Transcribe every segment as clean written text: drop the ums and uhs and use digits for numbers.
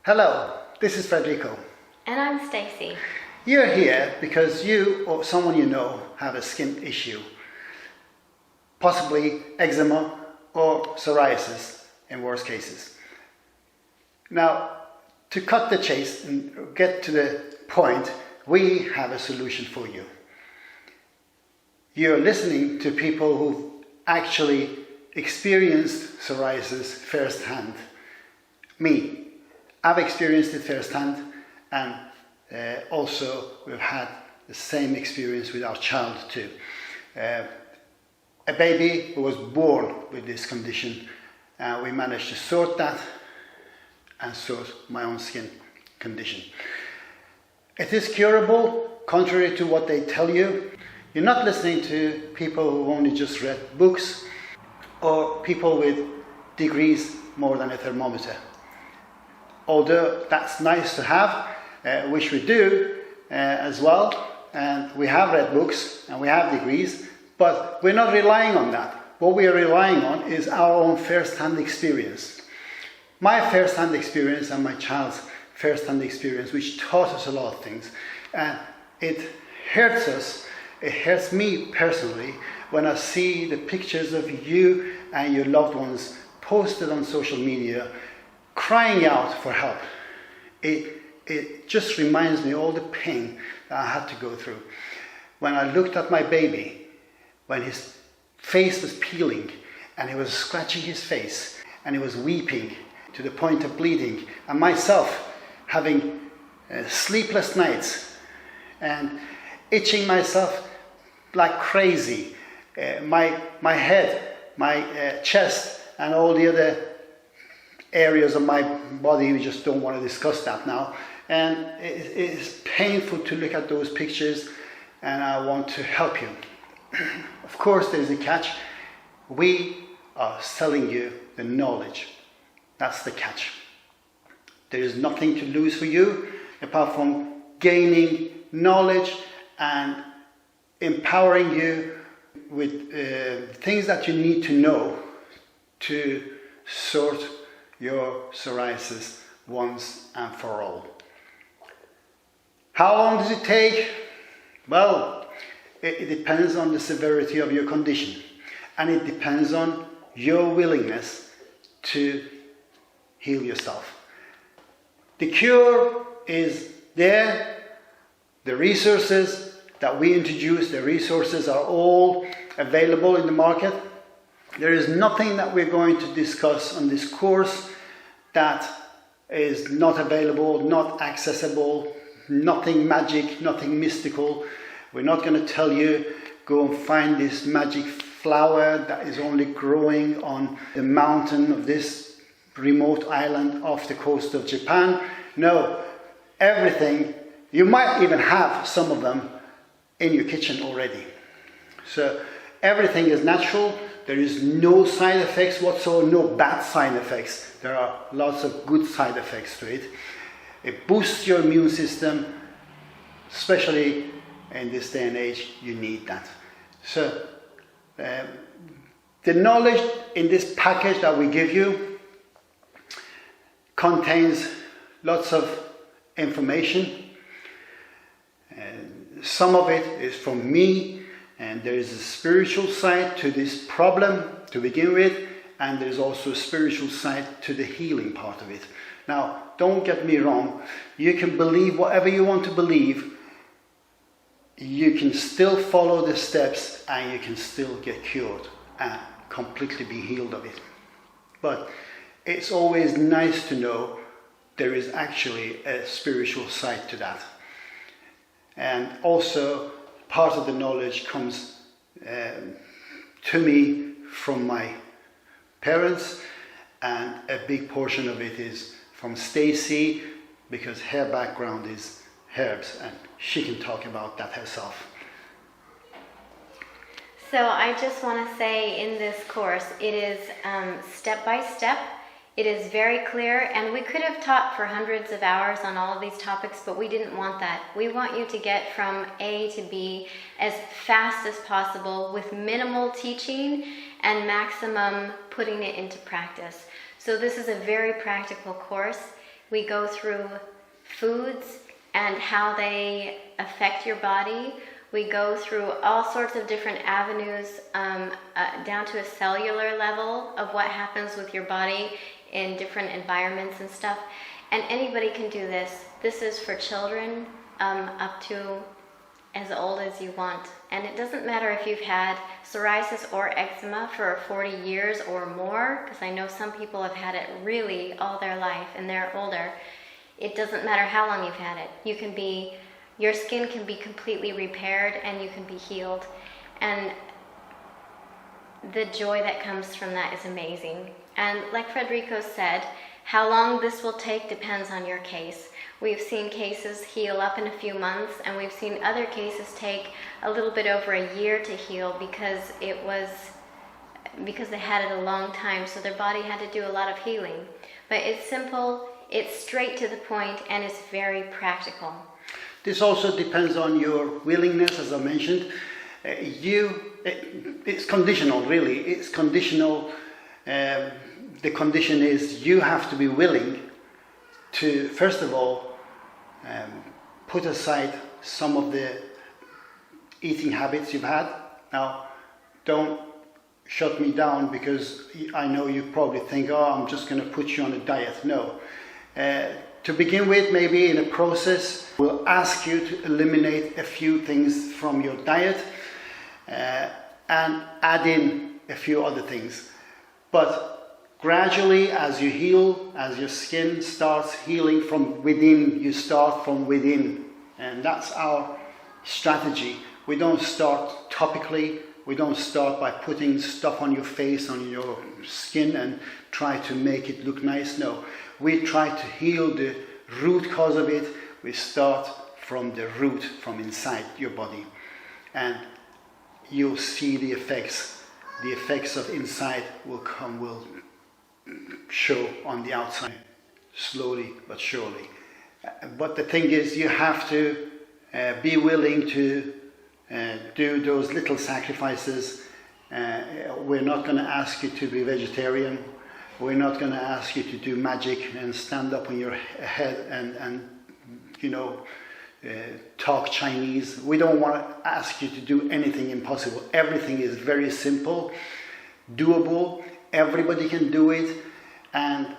Hello, this is Federico. And I'm Stacy. You're here because you or someone you know have a skin issue, possibly eczema or psoriasis in worst cases. Now, to cut the chase and get to the point, we have a solution for you. You're listening to people who've actually experienced psoriasis firsthand. Me, I've experienced it firsthand, and also we've had the same experience with our child too. A baby who was born with this condition, we managed to sort that and sort my own skin condition. It is curable, contrary to what they tell you. You're not listening to people who only just read books or people with degrees more than a thermometer. Although that's nice to have, which we do as well, and we have read books and we have degrees, but we're not relying on that. What we are relying on is our own first-hand experience. My first-hand experience and my child's first-hand experience, which taught us a lot of things, and it hurts us. It hurts me personally when I see the pictures of you and your loved ones posted on social media crying out for help. It just reminds me of all the pain that I had to go through. When I looked at my baby, when his face was peeling and he was scratching his face and he was weeping to the point of bleeding, and myself having sleepless nights and itching myself like crazy, my head, my chest and all the other areas of my body, we just don't want to discuss that now. And it is painful to look at those pictures, and I want to help you. Of course, there's a catch. We are selling you the knowledge. That's the catch. There is nothing to lose for you apart from gaining knowledge and empowering you with things that you need to know to sort your psoriasis once and for all. How long does it take? Well, it depends on the severity of your condition, and it depends on your willingness to heal yourself. The cure is there. The resources that we introduce, the resources are all available in the market. There is nothing that we're going to discuss on this course that is not available, not accessible, nothing magic, nothing mystical. We're not going to tell you, go and find this magic flower that is only growing on the mountain of this remote island off the coast of Japan. No, everything, you might even have some of them in your kitchen already. So everything is natural. There is no side effects whatsoever, no bad side effects. There are lots of good side effects to it. It boosts your immune system, especially in this day and age, you need that. So, the knowledge in this package that we give you contains lots of information. Some of it is from me, and there is a spiritual side to this problem to begin with, and there's also a spiritual side to the healing part of it. Now, don't get me wrong, you can believe whatever you want to believe, you can still follow the steps and you can still get cured and completely be healed of it. But it's always nice to know there is actually a spiritual side to that. And also, part of the knowledge comes to me from my parents, and a big portion of it is from Stacy, because her background is herbs and she can talk about that herself. So I just want to say in this course, it is step by step. It is very clear, and we could have taught for hundreds of hours on all of these topics, but we didn't want that. We want you to get from A to B as fast as possible with minimal teaching and maximum putting it into practice. So this is a very practical course. We go through foods and how they affect your body. We go through all sorts of different avenues down to a cellular level of what happens with your body in different environments and stuff. And anybody can do this. This is for children up to as old as you want. And it doesn't matter if you've had psoriasis or eczema for 40 years or more, because I know some people have had it really all their life and they're older. It doesn't matter how long you've had it. Your skin can be completely repaired and you can be healed. And the joy that comes from that is amazing. And like Federico said, how long this will take depends on your case. We've seen cases heal up in a few months, and we've seen other cases take a little bit over a year to heal because they had it a long time, so their body had to do a lot of healing. But it's simple, it's straight to the point, and it's very practical. This also depends on your willingness, as I mentioned. It's conditional, really. It's conditional. The condition is you have to be willing to, first of all, put aside some of the eating habits you've had. Now, don't shut me down because I know you probably think, oh, I'm just going to put you on a diet. No. To begin with, maybe in a process, we'll ask you to eliminate a few things from your diet and add in a few other things. But gradually, as you heal, as your skin starts healing from within, you start from within. And that's our strategy. We don't start topically. We don't start by putting stuff on your face, on your skin, and try to make it look nice. No, we try to heal the root cause of it. We start from the root, from inside your body. And you'll see the effects. The effects of inside will show on the outside, slowly but surely. But the thing is, you have to be willing to do those little sacrifices. We're not going to ask you to be vegetarian. We're not going to ask you to do magic and stand up on your head and talk Chinese. We don't want to ask you to do anything impossible. Everything is very simple, doable. Everybody can do it. And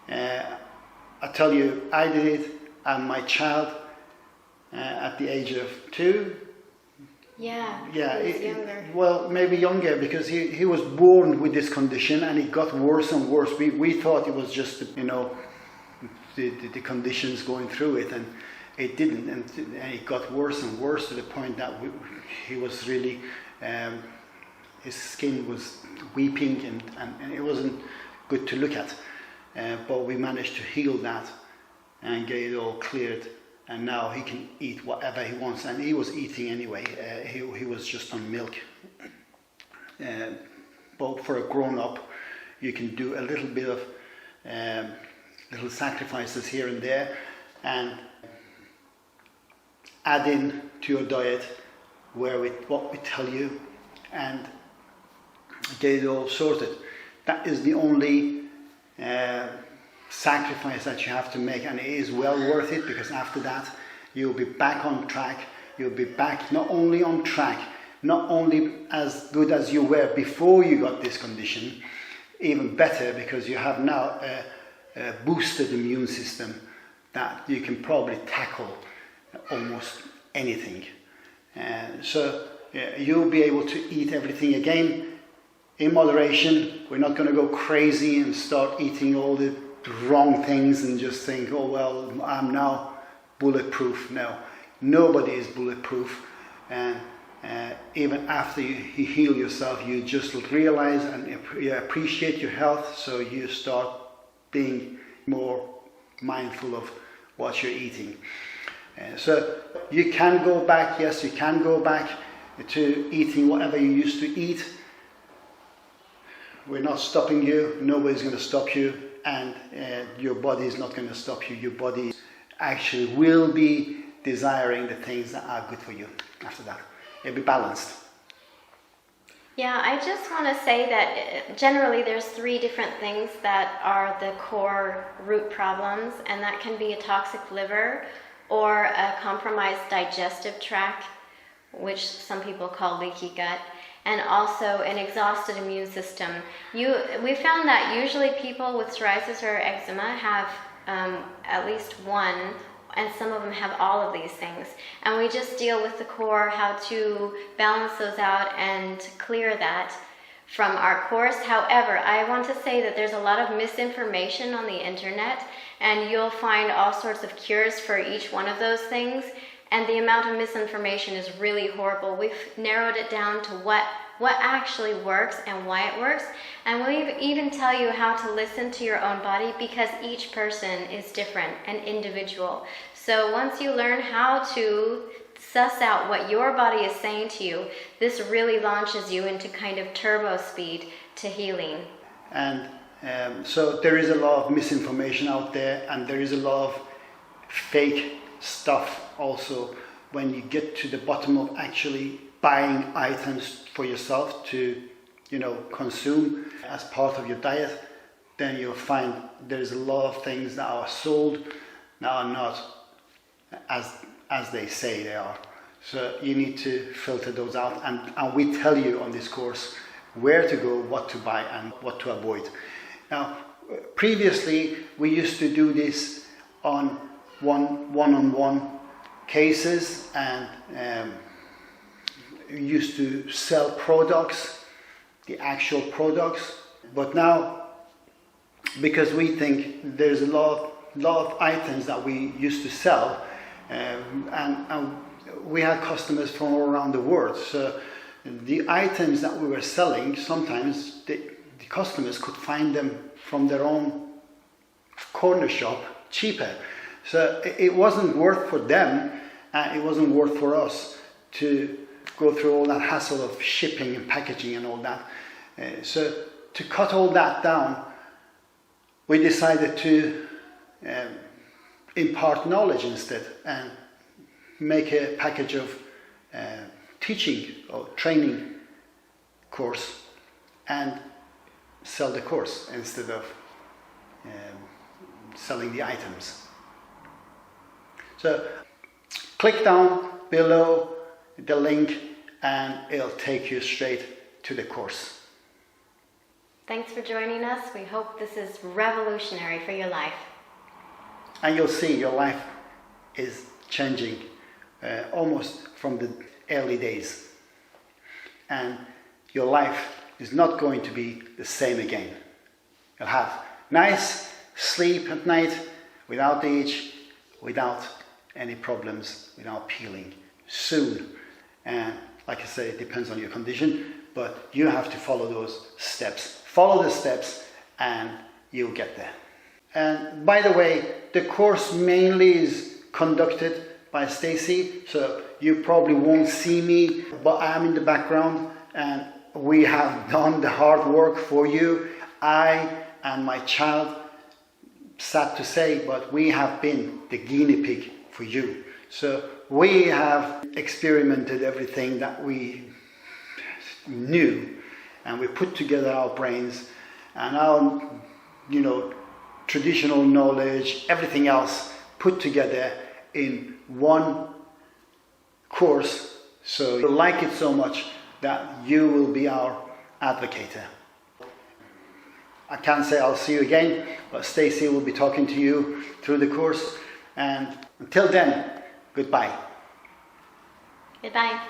I tell you, I did it, and my child at the age of 2. Yeah, he was younger. Well, maybe younger, because he was born with this condition, and it got worse and worse. We thought it was just, the conditions going through it, and it didn't. And it got worse and worse to the point that he was really, his skin was weeping, and it wasn't good to look at. But we managed to heal that and get it all cleared. And now he can eat whatever he wants, and he was eating anyway. He was just on milk. But for a grown-up, you can do a little bit of little sacrifices here and there, and add in to your diet what we tell you, and get it all sorted. That is the only sacrifice that you have to make, and it is well worth it, because after that you'll be back on track. You'll be back not only on track, not only as good as you were before you got this condition, even better, because you have now a boosted immune system that you can probably tackle almost anything. So you'll be able to eat everything again in moderation. We're not going to go crazy and start eating all the wrong things and just think, oh well, I'm now bulletproof. No, nobody is bulletproof. And even after you heal yourself, you just realize and appreciate your health, so you start being more mindful of what you're eating. So you can go back, yes, you can go back to eating whatever you used to eat. We're not stopping you, nobody's going to stop you, and your body is not going to stop you. Your body actually will be desiring the things that are good for you after that. It'll be balanced. Yeah, I just want to say that generally there's three different things that are the core root problems, and that can be a toxic liver or a compromised digestive tract, which some people call leaky gut, and also an exhausted immune system. We found that usually people with psoriasis or eczema have at least one, and some of them have all of these things. And we just deal with the core, how to balance those out and clear that from our course. However, I want to say that there's a lot of misinformation on the internet, and you'll find all sorts of cures for each one of those things. And the amount of misinformation is really horrible. We've narrowed it down to what actually works and why it works. And we'll even tell you how to listen to your own body, because each person is different and individual. So once you learn how to suss out what your body is saying to you, this really launches you into kind of turbo speed to healing. And so there is a lot of misinformation out there, and there is a lot of fake stuff also when you get to the bottom of actually buying items for yourself to, consume as part of your diet. Then you'll find there's a lot of things that are sold that are not as they say they are. So you need to filter those out, and we tell you on this course where to go, what to buy, and what to avoid. Now, previously we used to do this on one-on-one cases, and used to sell products, the actual products. But now, because we think there's a lot of items that we used to sell, and we had customers from all around the world. So the items that we were selling, sometimes the customers could find them from their own corner shop cheaper. So it wasn't worth for them, and it wasn't worth for us to go through all that hassle of shipping and packaging and all that. So to cut all that down, we decided to impart knowledge instead, and make a package of teaching or training course, and sell the course instead of selling the items. So click down below the link and it'll take you straight to the course. Thanks for joining us. We hope this is revolutionary for your life. And you'll see your life is changing almost from the early days. And your life is not going to be the same again. You'll have nice sleep at night, without the itch, without any problems, without peeling soon. And like I say, it depends on your condition, but you have to follow those steps. Follow the steps and you'll get there. And by the way, the course mainly is conducted by Stacy, so you probably won't see me, but I'm in the background, and we have done the hard work for you. I and my child, sad to say, but we have been the guinea pig for you. So we have experimented everything that we knew, and we put together our brains and our, traditional knowledge, everything else put together in one course. So you like it so much that you will be our advocate. I can't say I'll see you again, but Stacy will be talking to you through the course. And until then, goodbye. Goodbye.